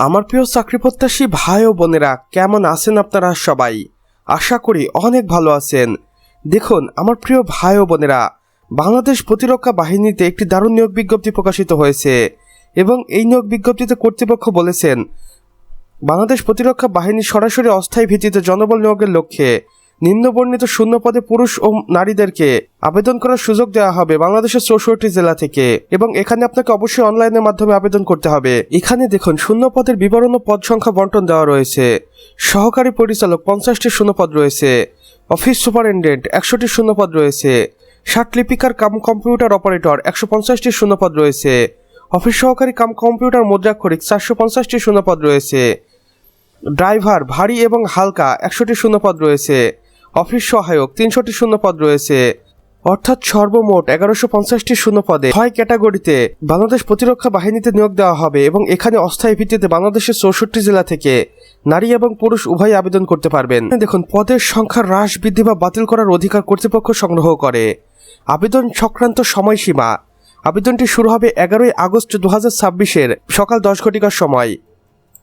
আমার প্রিয় চাকরি প্রত্যাশী ভাই ও বোনেরা, কেমন আছেন আপনারা সবাই? আশা করি অনেক ভালো আছেন। দেখুন আমার প্রিয় ভাই ও বোনেরা, বাংলাদেশ প্রতিরক্ষা বাহিনীতে একটি দারুণ নিয়োগ বিজ্ঞপ্তি প্রকাশিত হয়েছে এবং এই নিয়োগ বিজ্ঞপ্তিতে কর্তৃপক্ষ বলেছেন বাংলাদেশ প্রতিরক্ষা বাহিনী সরাসরি অস্থায়ী ভিত্তিতে জনবল নিয়োগের লক্ষ্যে নিম্নবর্ণিত শূন্য পদে পুরুষ ও নারীদেরকে আবেদন করার সুযোগ দেওয়া হবে বাংলাদেশের 64টি জেলা থেকে এবং এখানে আপনাকে অবশ্যই অনলাইনের মাধ্যমে আবেদন করতে হবে। এখানে দেখুন শূন্য পদের বিবরণ ও পদ সংখ্যা বন্টন দেওয়া রয়েছে। সহকারী পরিচালক 50টি শূন্যপদ রয়েছে, অফিস সুপারিনটেন্ডেন্ট 100টি শূন্যপদ রয়েছে, ষাট লিপিকার কাম কম্পিউটার অপারেটর 150টি শূন্যপদ রয়েছে, অফিস সহকারী কাম কম্পিউটার মুদ্রাক্ষরিক 450টি শূন্যপদ রয়েছে, ড্রাইভার ভারী এবং হালকা 100টি শূন্যপদ রয়েছে, অফিস সহায়ক 300টি শূন্যপদ রয়েছে। অর্থাৎ সর্বমোট 1150টি শূন্যপদে 6 ক্যাটাগরিতে বাংলাদেশ প্রতিরক্ষা বাহিনীতে নিয়োগ দেওয়া হবে এবং এখানে অস্থায়ী ভিত্তিতে বাংলাদেশের 64 জেলা থেকে নারী এবং পুরুষ উভয় আবেদন করতে পারবেন। দেখুন পদের সংখ্যা হ্রাস বৃদ্ধি বা বাতিল করার অধিকার কর্তৃপক্ষ সংগ্রহ করে। আবেদন সংক্রান্ত সময়সীমা, আবেদনটি শুরু হবে 11 আগস্ট 2026 সকাল 10 ঘটিকার সময়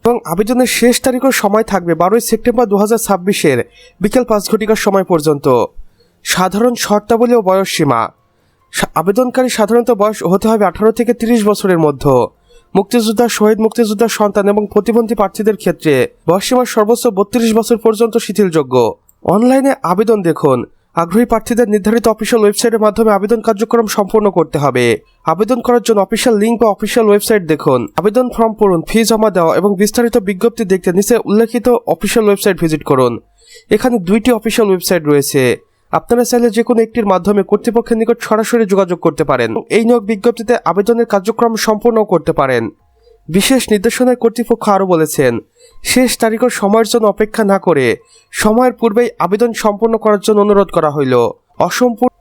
এবং আবেদনের শেষ তারিখের সময় থাকবে 12 সেপ্টেম্বর 2026 বিকেল 5 ঘটিকার সময় পর্যন্ত। সাধারণ শর্তাবলী ও বয়স সীমা, আবেদনকারী সাধারণত বয়স হতে হবে 18 থেকে 30 বছরের মধ্যে। মুক্তিযোদ্ধা, শহীদ মুক্তিযোদ্ধার সন্তান এবং প্রতিবন্ধী প্রার্থীদের ক্ষেত্রে বয়সসীমা সর্বোচ্চ 32 বছর পর্যন্ত শিথিলযোগ্য। অনলাইনে আবেদন দেখুন আগ্রহী প্রার্থীদের নির্ধারিত অফিসিয়াল ওয়েবসাইটের মাধ্যমে আবেদন কার্যক্রম সম্পন্ন করতে হবে। আবেদন করার জন্য অফিসিয়াল লিঙ্ক বা অফিসিয়াল ওয়েবসাইট দেখুন, আবেদন ফর্ম পড়ুন, ফি জমা দেওয়া এবং বিস্তারিত বিজ্ঞপ্তি দেখতে নিচে উল্লেখিত অফিসিয়াল ওয়েবসাইট ভিজিট করুন। এখানে 2টি অফিসিয়াল ওয়েবসাইট রয়েছে, আপনারা চাইলে যে কোনো একটির মাধ্যমে কর্তৃপক্ষের নিকট সরাসরি যোগাযোগ করতে পারেন। এই নিয়োগ বিজ্ঞপ্তিতে আবেদনের কার্যক্রম সম্পন্ন করতে পারেন। বিশেষ নির্দেশনায় কর্তৃপক্ষ আরও বলেছেন শেষ তারিখের সময়ের জন্য অপেক্ষা না করে সময়ের পূর্বেই আবেদন সম্পন্ন করার জন্য অনুরোধ করা হইল। অসম্পূর্ণ।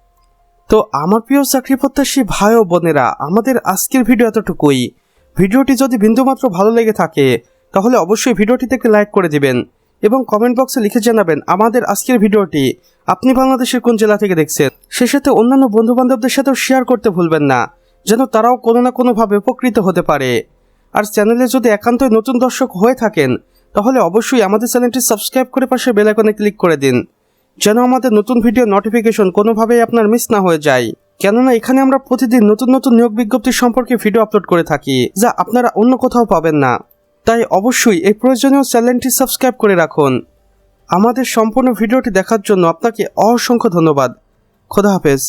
তো আমার প্রিয় চাকরি প্রত্যাশী ভাই ও বোনেরা, আমাদের আজকের ভিডিও এতটুকুই। ভিডিওটি যদি বিন্দুমাত্র ভালো লেগে থাকে তাহলে অবশ্যই ভিডিওটিতে একটি লাইক করে দিবেন এবং কমেন্ট বক্সে লিখে জানাবেন আমাদের আজকের ভিডিওটি আপনি বাংলাদেশের কোন জেলা থেকে দেখছেন। সে সাথে অন্যান্য বন্ধুবান্ধবদের সাথেও শেয়ার করতে ভুলবেন না, যেন তারাও কোনো না কোনোভাবে উপকৃত হতে পারে। আর চ্যানেলে যদি একান্তই নতুন দর্শক হয়ে থাকেন তাহলে অবশ্যই আমাদের চ্যানেলটি সাবস্ক্রাইব করে পাশে বেল আইকনে ক্লিক করে দিন, যেন আমাদের নতুন ভিডিও নোটিফিকেশন কোনোভাবেই আপনার মিস না হয়ে যায়। কেননা এখানে আমরা প্রতিদিন নতুন নতুন নিয়োগ বিজ্ঞপ্তি সম্পর্কে ভিডিও আপলোড করে থাকি, যা আপনারা অন্য কোথাও পাবেন না। তাই অবশ্যই এই প্রয়োজনীয় চ্যানেলটি সাবস্ক্রাইব করে রাখুন। আমাদের সম্পূর্ণ ভিডিওটি দেখার জন্য আপনাকে অসংখ্য ধন্যবাদ। খোদা হাফেজ।